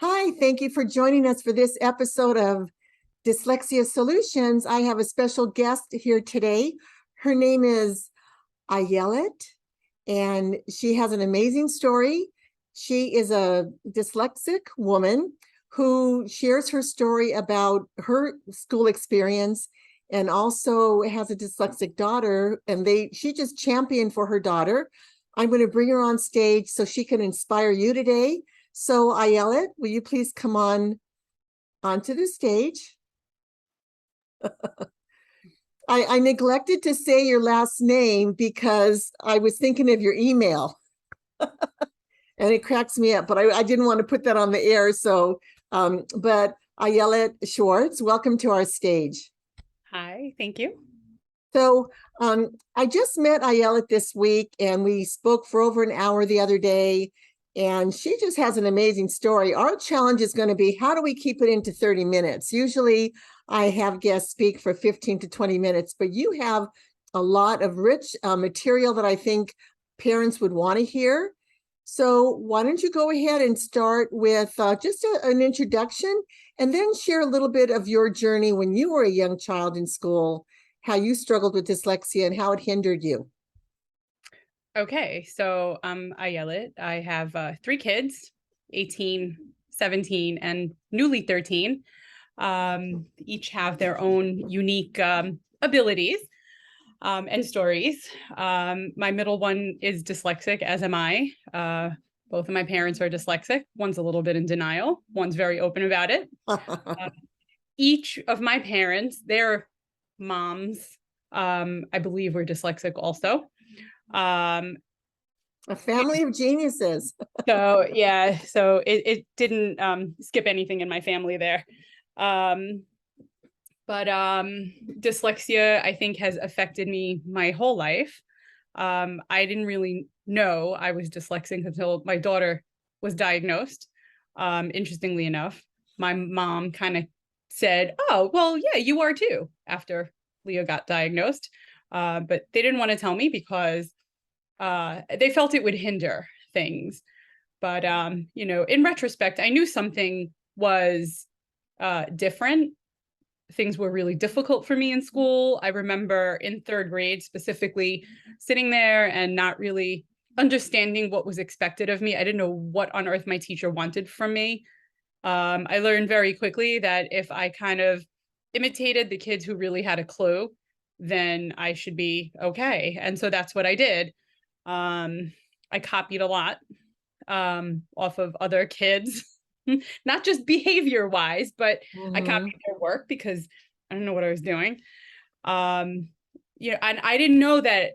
Hi, thank you for joining us for this episode of Dyslexia Solutions. I have a special guest here today. Her name is Ayelet, and she has an amazing story. She is a dyslexic woman who shares her story about her school experience and also has a dyslexic daughter, and she just championed for her daughter. I'm going to bring her on stage so she can inspire you today. So Ayelet, will you please come onto the stage? I neglected to say your last name because I was thinking of your email and it cracks me up, but I didn't want to put that on the air. But Ayelet Schwartz, welcome to our stage. Hi, thank you. So I just met Ayelet this week and we spoke for over an hour the other day, and she just has an amazing story. Our challenge is going to be, how do we keep it into 30 minutes? Usually I have guests speak for 15 to 20 minutes, but you have a lot of rich material that I think parents would want to hear. So why don't you go ahead and start with just an introduction, and then share a little bit of your journey when you were a young child in school, how you struggled with dyslexia and how it hindered you. Okay, so I'm Ayelet. I have 3 kids, 18, 17, and newly 13. Each have their own unique abilities and stories. My middle one is dyslexic, as am I. Both of my parents are dyslexic. One's a little bit in denial. One's very open about it. Each of my parents, their moms, I believe, were dyslexic also. A family of geniuses. So yeah, so it didn't skip anything in my family there. But dyslexia, I think, has affected me my whole life. I didn't really know I was dyslexic until my daughter was diagnosed. Interestingly enough, my mom kind of said, "Oh, well, yeah, you are too," after Leo got diagnosed. But they didn't want to tell me because they felt it would hinder things. But in retrospect, I knew something was different. Things were really difficult for me in school. I remember in 3rd grade specifically sitting there and not really understanding what was expected of me. I didn't know what on earth my teacher wanted from me. I learned very quickly that if I kind of imitated the kids who really had a clue, then I should be okay. And so that's what I did. I copied a lot off of other kids, not just behavior wise, but I copied their work because I don't know what I was doing. And I didn't know that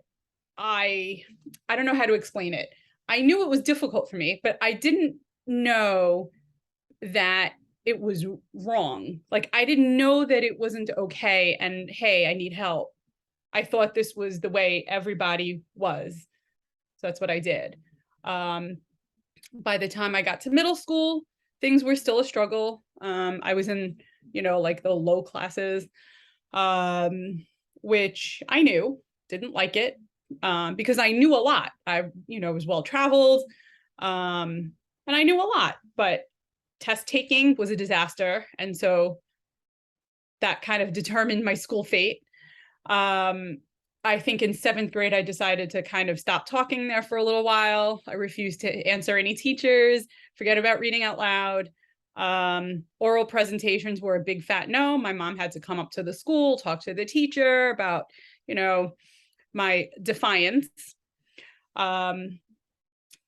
I don't know how to explain it. I knew it was difficult for me, but I didn't know that it was wrong. Like, I didn't know that it wasn't okay and, hey, I need help. I thought this was the way everybody was. So that's what I did. By the time I got to middle school, things were still a struggle. I was in, like the low classes, which I knew, didn't like it, because I knew a lot. I was well-traveled, and I knew a lot, but test taking was a disaster. And so that kind of determined my school fate. I think in 7th grade, I decided to kind of stop talking there for a little while. I refused to answer any teachers, forget about reading out loud. Oral presentations were a big fat no. My mom had to come up to the school, talk to the teacher about, my defiance. But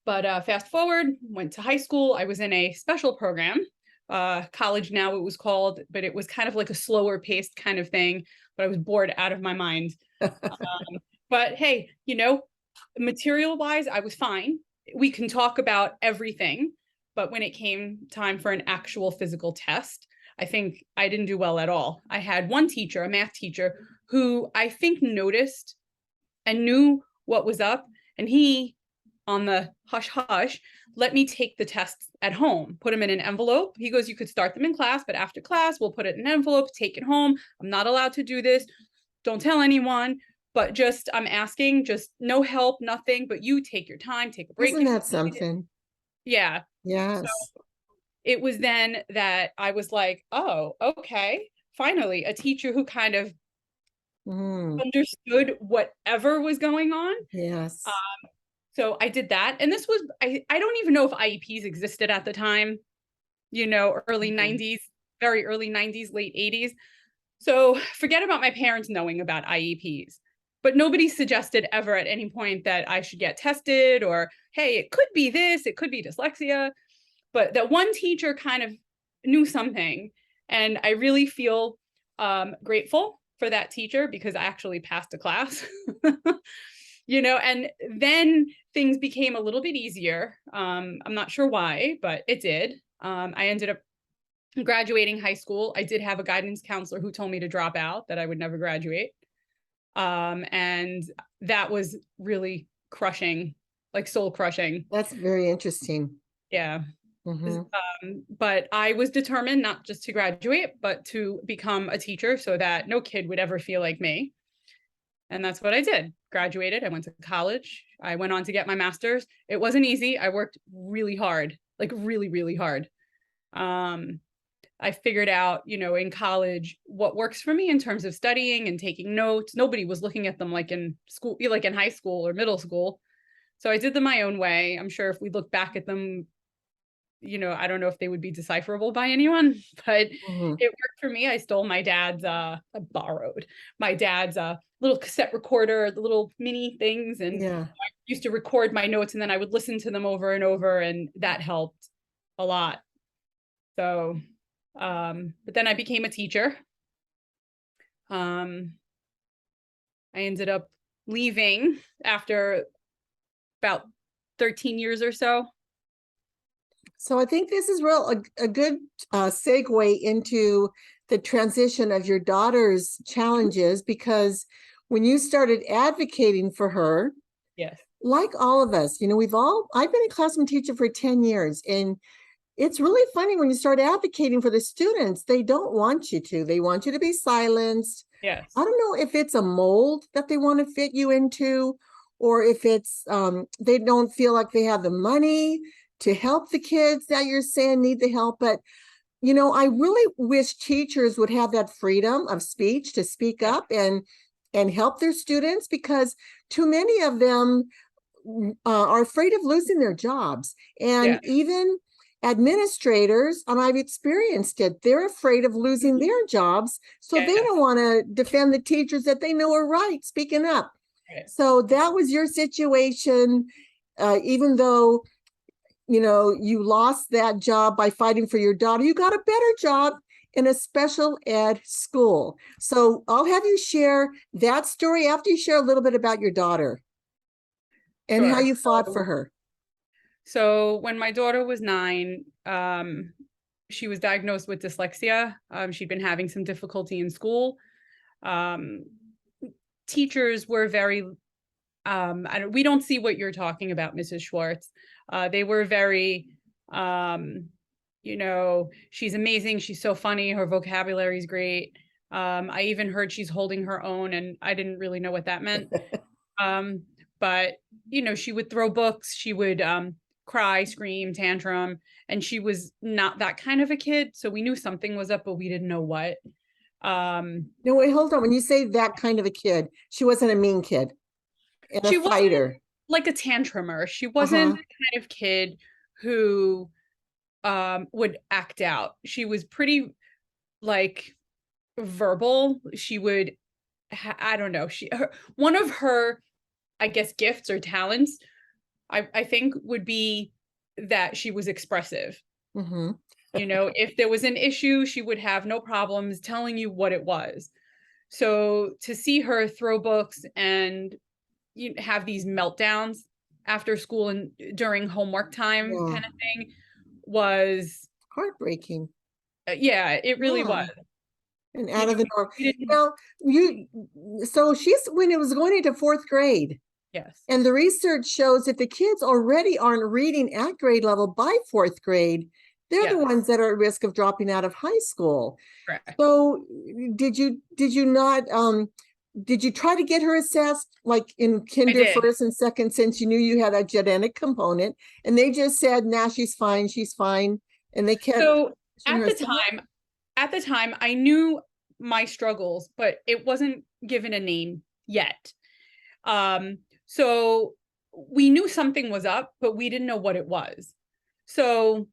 fast forward, went to high school. I was in a special program, college now it was called, but it was kind of like a slower paced kind of thing. But I was bored out of my mind. But hey, material wise, I was fine. We can talk about everything. But when it came time for an actual physical test, I think I didn't do well at all. I had one teacher, a math teacher, who I think noticed and knew what was up. And he, on the hush hush, let me take the tests at home, put them in an envelope. He goes, you could start them in class, but after class, we'll put it in an envelope, take it home. I'm not allowed to do this. Don't tell anyone, but just, I'm asking, just no help, nothing, but you take your time, take a break. Isn't that something? Yeah. Yes. So it was then that I was like, oh, okay, finally, a teacher who kind of understood whatever was going on. Yes. So I did that. And this was, I don't even know if IEPs existed at the time, early 90s, very early 90s, late 80s. So forget about my parents knowing about IEPs, but nobody suggested ever at any point that I should get tested or, hey, it could be this, it could be dyslexia. But that one teacher kind of knew something. And I really feel grateful for that teacher because I actually passed a class, and then things became a little bit easier. I'm not sure why, but it did. I ended up graduating high school. I did have a guidance counselor who told me to drop out, that I would never graduate. And that was really crushing, like soul crushing. That's very interesting. Yeah. But I was determined not just to graduate, but to become a teacher so that no kid would ever feel like me. And that's what I did. Graduated. I went to college. I went on to get my master's. It wasn't easy. I worked really hard, like really, really hard. I figured out, in college, what works for me in terms of studying and taking notes. Nobody was looking at them like in school, like in high school or middle school. So I did them my own way. I'm sure if we look back at them, I don't know if they would be decipherable by anyone, but it worked for me. I stole my dad's, I borrowed my dad's little cassette recorder, the little mini things. And I used to record my notes and then I would listen to them over and over. And that helped a lot. So, but then I became a teacher. I ended up leaving after about 13 years or so. So I think this is a good segue into the transition of your daughter's challenges, because when you started advocating for her, yes, like all of us, I've been a classroom teacher for 10 years, and it's really funny when you start advocating for the students, they don't want you to. They want you to be silenced. yes. I don't know if it's a mold that they want to fit you into, or if it's they don't feel like they have the money to help the kids that you're saying need the help. But, I really wish teachers would have that freedom of speech to speak up and help their students, because too many of them are afraid of losing their jobs. And even administrators, and I've experienced it, they're afraid of losing their jobs. So they don't want to defend the teachers that they know are right, speaking up. So that was your situation, even though you lost that job by fighting for your daughter, you got a better job in a special ed school. So I'll have you share that story after you share a little bit about your daughter and how you fought for her. So when my daughter was 9, she was diagnosed with dyslexia. She'd been having some difficulty in school. Teachers were very, we don't see what you're talking about, Mrs. Schwartz. They were very, she's amazing. She's so funny. Her vocabulary is great. I even heard she's holding her own, and I didn't really know what that meant. But, she would throw books. She would cry, scream, tantrum. And she was not that kind of a kid. So we knew something was up, but we didn't know what. No, wait, hold on. When you say that kind of a kid, she wasn't a mean kid and a fighter. Like a tantrumer. She wasn't the kind of kid who would act out. She was pretty like verbal. She would, I don't know. One of her, I guess, gifts or talents, I think, would be that she was expressive. If there was an issue, she would have no problems telling you what it was. So to see her throw books and have these meltdowns after school and during homework time kind of thing was heartbreaking. Yeah, it really was. And out of the norm. So she's, when it was going into 4th grade. Yes. And the research shows if the kids already aren't reading at grade level by 4th grade, they're the ones that are at risk of dropping out of high school. Correct. So did you not, did you try to get her assessed like in kinder, 1st and 2nd, since you knew you had a genetic component, and they just said, nah, she's fine. And they kept So pushing at the herself? time, I knew my struggles, but it wasn't given a name yet. So we knew something was up, but we didn't know what it was. So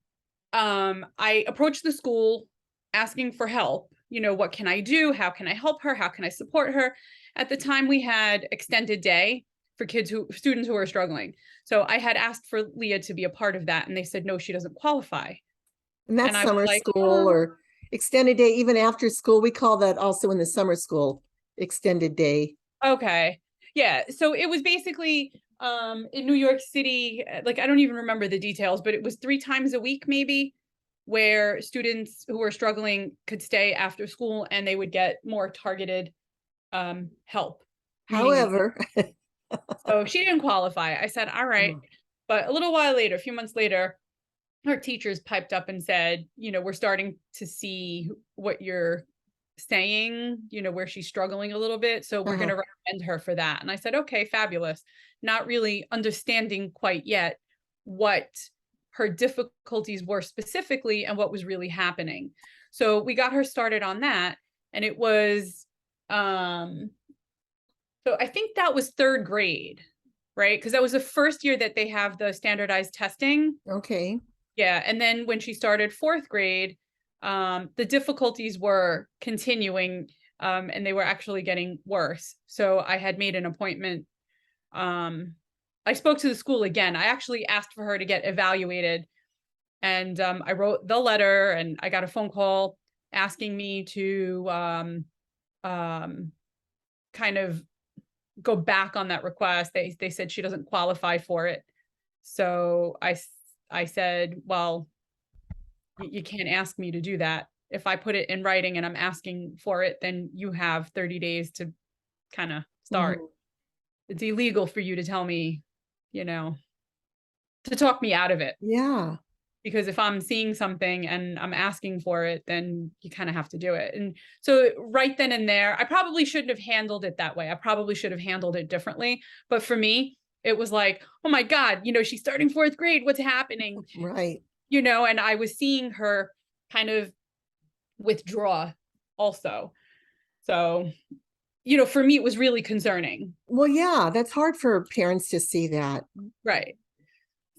I approached the school asking for help. You know, what can I do? How can I help her? How can I support her? At the time, we had extended day for students who are struggling. So I had asked for Leah to be a part of that, and they said, no, she doesn't qualify. And And that's I was summer like, school oh, or extended day, even after school. We call that also in the summer school, extended day. okay. Yeah. So it was basically in New York City, like I don't even remember the details, but it was 3 times a week, maybe, where students who were struggling could stay after school and they would get more targeted help reading and However, so she didn't qualify. I said, all right. oh, But a little while later, a few months later, her teachers piped up and said, you know, we're starting to see what you're saying, you know, where she's struggling a little bit. So we're going uh-huh. to recommend her for that. And I said, okay, fabulous. Not really understanding quite yet what her difficulties were specifically and what was really happening. So we got her started on that. And it was, so I think that was 3rd grade, right? Because that was the first year that they have the standardized testing. Okay. Yeah. And then when she started 4th grade, the difficulties were continuing, and they were actually getting worse. So I had made an appointment. I spoke to the school again. I actually asked for her to get evaluated. And I wrote the letter and I got a phone call asking me to kind of go back on that request. They said she doesn't qualify for it. So I said, well, you can't ask me to do that. If I put it in writing and I'm asking for it, then you have 30 days to kind of start. Mhm. It's illegal for you to tell me, you know, to talk me out of it. Yeah. Because if I'm seeing something and I'm asking for it, then you kind of have to do it. And so right then and there, I probably shouldn't have handled it that way. I probably should have handled it differently. But for me, it was like, oh my God, you know, she's starting 4th grade. What's happening? Right. You know, and I was seeing her kind of withdraw also. So, you know, for me, it was really concerning. Well, yeah, that's hard for parents to see that. Right.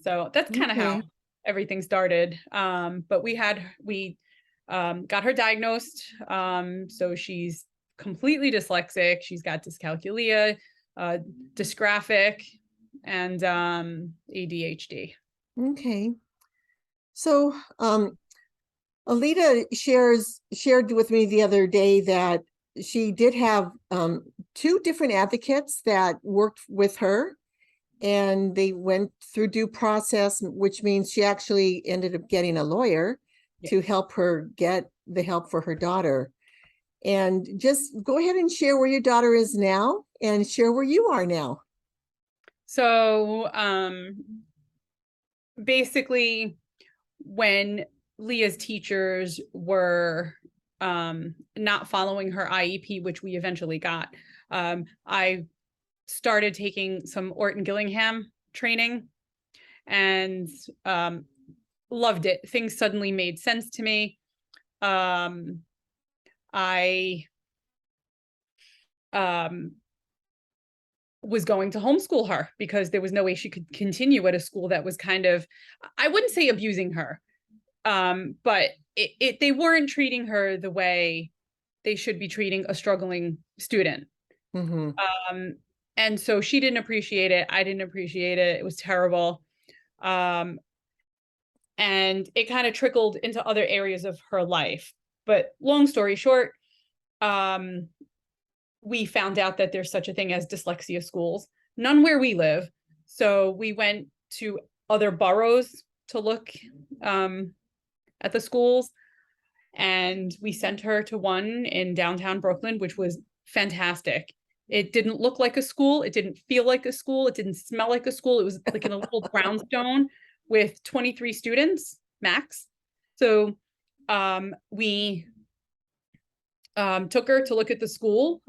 So that's kind of how Okay. everything started. But we got her diagnosed. So she's completely dyslexic. She's got dyscalculia, uh, dysgraphic, and ADHD. Okay. So, Alita shared with me the other day that she did have 2 different advocates that worked with her, and they went through due process, which means she actually ended up getting a lawyer Yeah. to help her get the help for her daughter. And just go ahead and share where your daughter is now and share where you are now. So basically, when Leah's teachers were not following her IEP, which we eventually got, I started taking some OrtonGillingham training and loved it. Things suddenly made sense to me. I was going to homeschool her because there was no way she could continue at a school that was kind of, I wouldn't say abusing her, but they weren't treating her the way they should be treating a struggling student. Mm-hmm. And so she didn't appreciate it. I didn't appreciate it. It was terrible. And it kind of trickled into other areas of her life. But long story short, we found out that there's such a thing as dyslexia schools, none where we live. So we went to other boroughs to look at the schools. And we sent her to one in downtown Brooklyn, which was fantastic. It didn't look like a school. It didn't feel like a school. It didn't smell like a school. It was like in a little brownstone with 23 students max. So we took her to look at the school.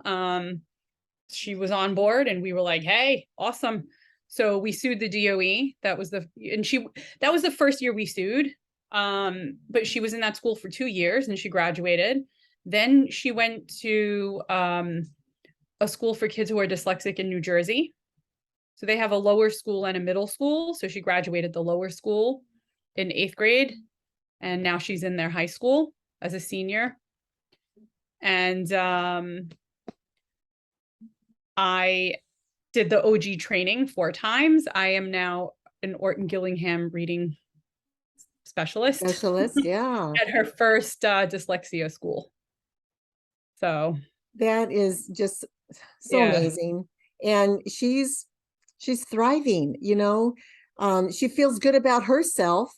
She was on board and we were like, hey, awesome. So we sued the DOE. That was the first year we sued. But she was in that school for 2 years and she graduated. Then she went to a school for kids who are dyslexic in New Jersey. So they have a lower school and a middle school. So she graduated the lower school in 8th grade. And now she's in their high school as a senior. And I did the OG training 4 times. I am now an OrtonGillingham reading specialist. Yeah. At her first dyslexia school. So that is just so amazing. And she's thriving, you know. She feels good about herself.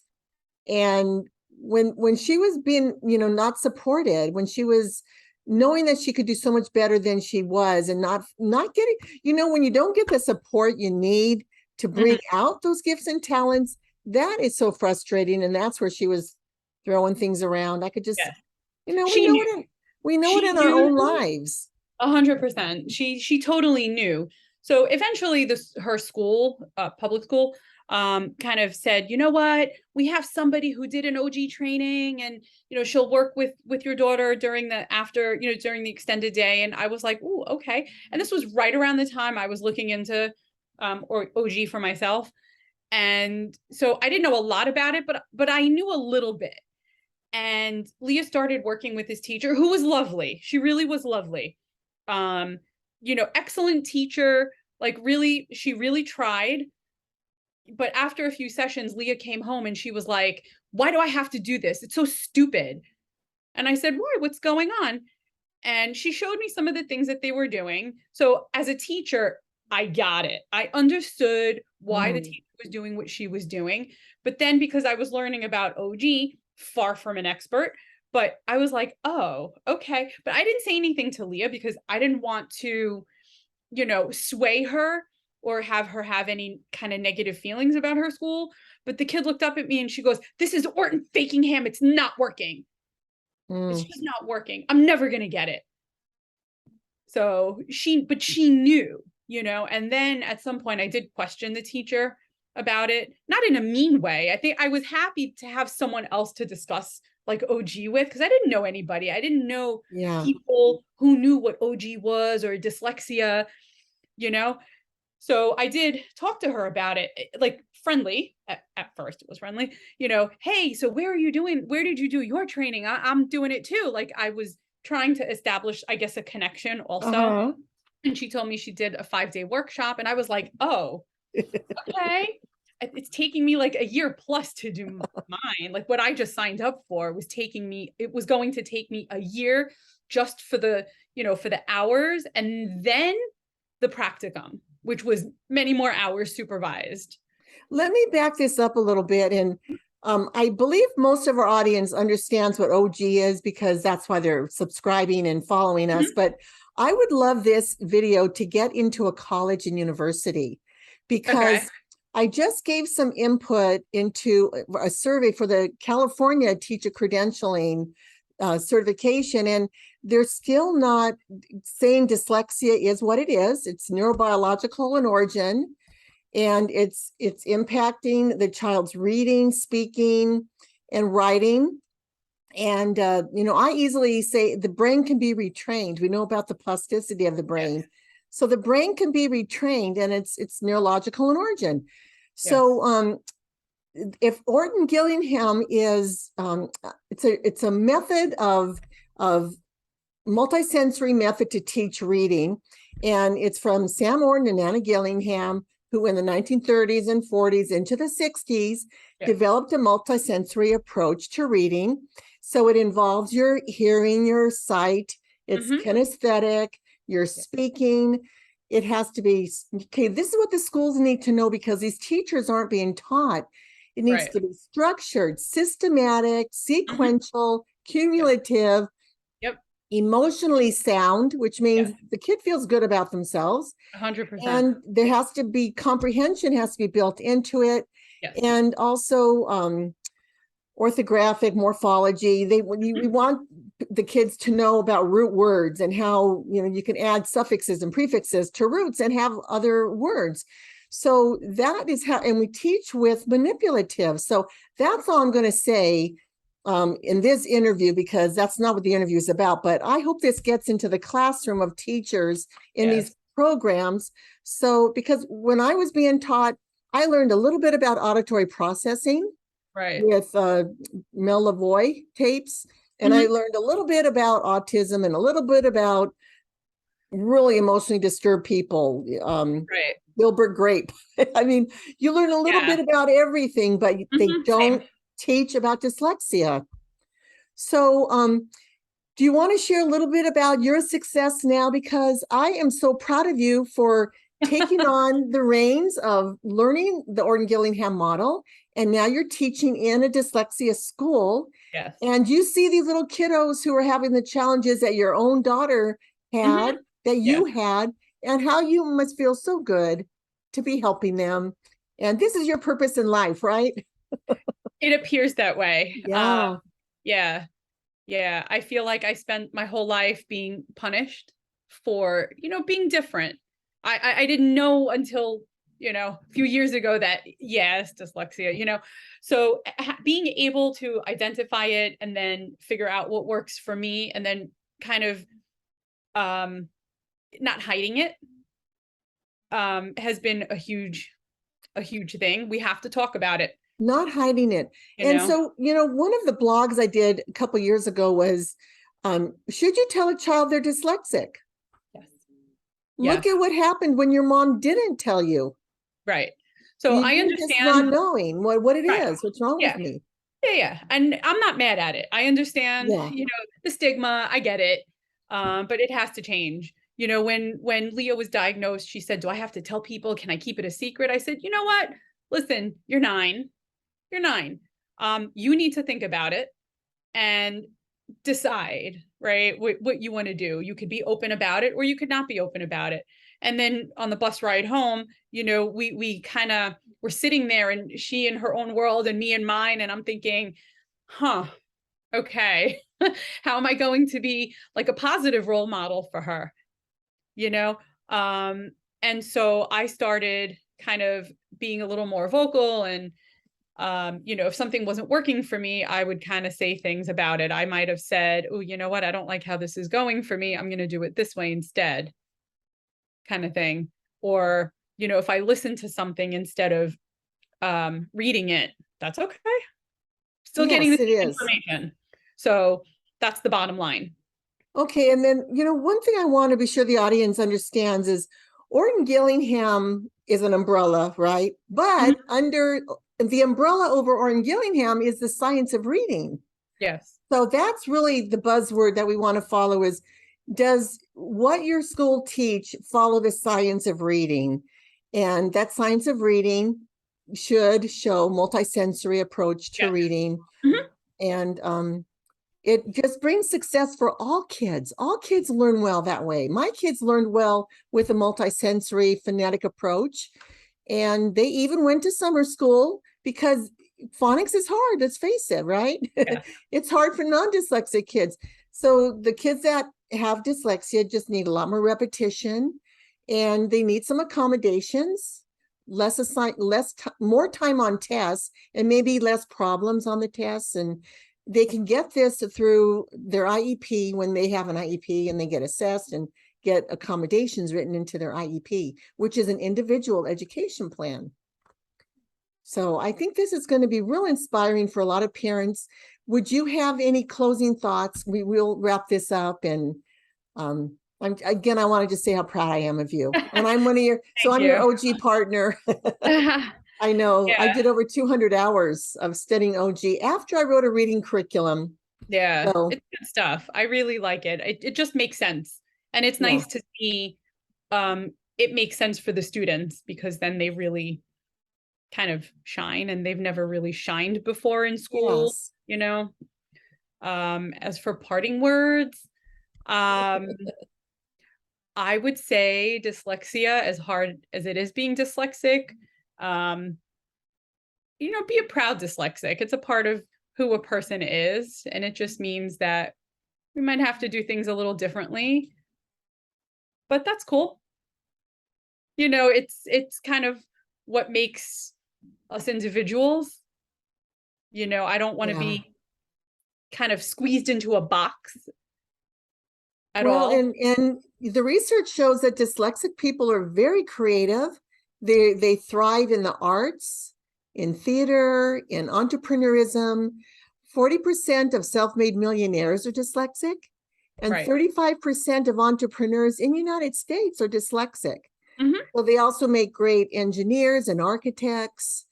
And when she was being, you know, not supported, when she was knowing that she could do so much better than she was, and not getting, you know, when you don't get the support you need to bring out those gifts and talents, that is so frustrating. And that's where she was throwing things around. I could just, you know, we know it in our own lives. 100%. She totally knew. So eventually her school, public school, kind of said, you know what, we have somebody who did an OG training, and, you know, she'll work with your daughter during the during the extended day. And I was like, ooh, okay. And this was right around the time I was looking into or OG for myself. And so I didn't know a lot about it, but I knew a little bit. And Leah started working with this teacher who was lovely. She really was lovely. You know, excellent teacher, like she really tried. But after a few sessions, Leah came home and she was like, why do I have to do this? It's so stupid. And I said, why? What's going on? And she showed me some of the things that they were doing. So as a teacher, I got it. I understood why the teacher was doing what she was doing. But then because I was learning about OG, far from an expert, but I was like, oh, okay. But I didn't say anything to Leah because I didn't want to, you know, sway her or have her have any kind of negative feelings about her school. But the kid looked up at me and she goes, this is Orton Fakingham. It's not working. It's just not working. I'm never going to get it. So she knew, you know. And then at some point I did question the teacher about it, not in a mean way. I think I was happy to have someone else to discuss like OG with, because I didn't know anybody. I didn't know people who knew what OG was or dyslexia, you know. So I did talk to her about it, like friendly. At first it was friendly, you know, hey, so where did you do your training? I'm doing it too. Like I was trying to establish, I guess, a connection also. And she told me she did a 5-day workshop. And I was like, oh, okay. It's taking me like a year plus to do mine. Like what I just signed up for it was going to take me a year just for the, you know, for the hours, and then the practicum, which was many more hours supervised. Let me back this up a little bit. And I believe most of our audience understands what OG is, because that's why they're subscribing and following us. But I would love this video to get into a college and university, because I just gave some input into a survey for the California teacher credentialing certification, and they're still not saying dyslexia is what it is. It's neurobiological in origin, and it's impacting the child's reading, speaking, and writing. And you know, I easily say the brain can be retrained. We know about the plasticity of the brain. So the brain can be retrained, and it's neurological in origin. So if OrtonGillingham is it's a method of multisensory method to teach reading, and it's from Sam Orton and Anna Gillingham, who in the 1930s and 40s into the 60s developed a multisensory approach to reading. So it involves your hearing, your sight, it's kinesthetic, your speaking. It has to be, okay, this is what the schools need to know, because these teachers aren't being taught. It needs to be structured, systematic, sequential, cumulative, emotionally sound, which means the kid feels good about themselves. 100%. And there has to be comprehension, has to be built into it. And also orthographic morphology. We want the kids to know about root words and how, you know, you can add suffixes and prefixes to roots and have other words. So that is how, and we teach with manipulative. So that's all I'm going to say in this interview, because that's not what the interview is about. But I hope this gets into the classroom of teachers in these programs. So, because when I was being taught, I learned a little bit about auditory processing with Mel Lavoie tapes. And I learned a little bit about autism and a little bit about really emotionally disturbed people. Gilbert Grape. I mean, you learn a little bit about everything, but they don't teach about dyslexia. So do you want to share a little bit about your success now? Because I am so proud of you for taking on the reins of learning the OrtonGillingham model. And now you're teaching in a dyslexia school. Yes. And you see these little kiddos who are having the challenges that your own daughter had, that you had, and how you must feel so good to be helping them. And this is your purpose in life, right? It appears that way. Yeah. Yeah. I feel like I spent my whole life being punished for, being different. I didn't know until, a few years ago that, yes, dyslexia, so being able to identify it and then figure out what works for me, and then kind of not hiding it has been a huge thing. We have to talk about it. Not hiding it. So, one of the blogs I did a couple years ago was, should you tell a child they're dyslexic? Yes. Look at what happened when your mom didn't tell you. Right. So I understand just not knowing what it is, what's wrong with me. Yeah. And I'm not mad at it. I understand, the stigma, I get it. But it has to change. When Leah was diagnosed, she said, do I have to tell people? Can I keep it a secret? I said, you know what? Listen, you're 9. You're 9. You need to think about it and decide, right, what you want to do. You could be open about it, or you could not be open about it. And then on the bus ride home, we kind of were sitting there, and she in her own world and me in mine. And I'm thinking, okay, how am I going to be like a positive role model for her? And so I started kind of being a little more vocal, and if something wasn't working for me, I would kind of say things about it. I might have said, oh, you know what? I don't like how this is going for me. I'm going to do it this way instead, kind of thing. Or, if I listen to something instead of reading it, that's okay. Still getting the information. So that's the bottom line. Okay. And then, one thing I want to be sure the audience understands is OrtonGillingham is an umbrella, right? But under the umbrella over OrtonGillingham is the science of reading. Yes. So that's really the buzzword that we want to follow is, does what your school teach follow the science of reading? And that science of reading should show multisensory approach to reading. And it just brings success for all kids. All kids learn well that way. My kids learned well with a multisensory phonetic approach. And they even went to summer school because phonics is hard, let's face it, right? Yeah. It's hard for non-dyslexic kids. So the kids that have dyslexia just need a lot more repetition, and they need some accommodations, more time on tests, and maybe less problems on the tests. And they can get this through their IEP when they have an IEP and they get assessed and get accommodations written into their IEP, which is an individual education plan. So I think this is going to be real inspiring for a lot of parents. Would you have any closing thoughts? We will wrap this up. And I want to just say how proud I am of you. And I'm one of your, I'm your OG partner. I know. Yeah. I did over 200 hours of studying OG after I wrote a reading curriculum. Yeah, so it's good stuff. I really like it. It just makes sense. And it's nice to see it makes sense for the students, because then they really kind of shine, and they've never really shined before in school, As for parting words, I would say dyslexia, as hard as it is being dyslexic, be a proud dyslexic. It's a part of who a person is, and it just means that we might have to do things a little differently, but that's cool. It's kind of what makes us individuals. You know, I don't want to Yeah. be kind of squeezed into a box at Well, all. and the research shows that dyslexic people are very creative. They thrive in the arts, in theater, in entrepreneurism. 40% of self-made millionaires are dyslexic, and Right. 35% of entrepreneurs in the United States are dyslexic. Mhm. Well, they also make great engineers and architects.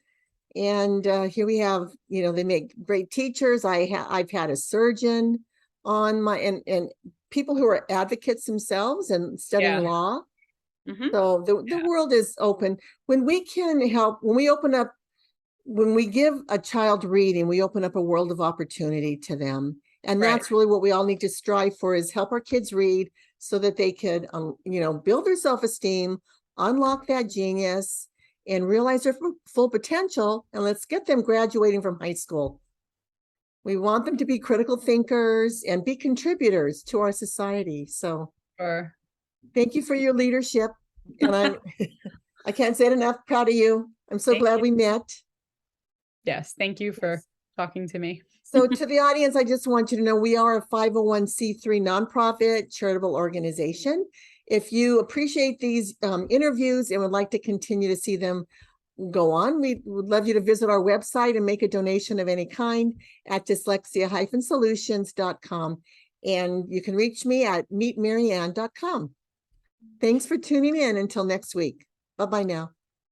And here we have, you know, they make great teachers. I've had a surgeon on my, and people who are advocates themselves and studying Yeah. law. Mhm. So the world is open. When we can help, when we open up, when we give a child reading, we open up a world of opportunity to them. And Right. that's really what we all need to strive for, is help our kids read so that they could, you know, build their self-esteem, unlock that genius, and realize their full potential. And let's get them graduating from high school. We want them to be critical thinkers and be contributors to our society. So Sure. thank you for your leadership. And I can't say it enough, proud of you. I'm so Thank glad you. we met. Yes, thank you for Yes. talking to me. So to the audience, I just want you to know we are a 501c3 nonprofit charitable organization. If you appreciate these interviews and would like to continue to see them go on, we would love you to visit our website and make a donation of any kind at dyslexia-solutions.com. And you can reach me at meetmarianne.com. Thanks for tuning in. Until next week. Bye-bye now.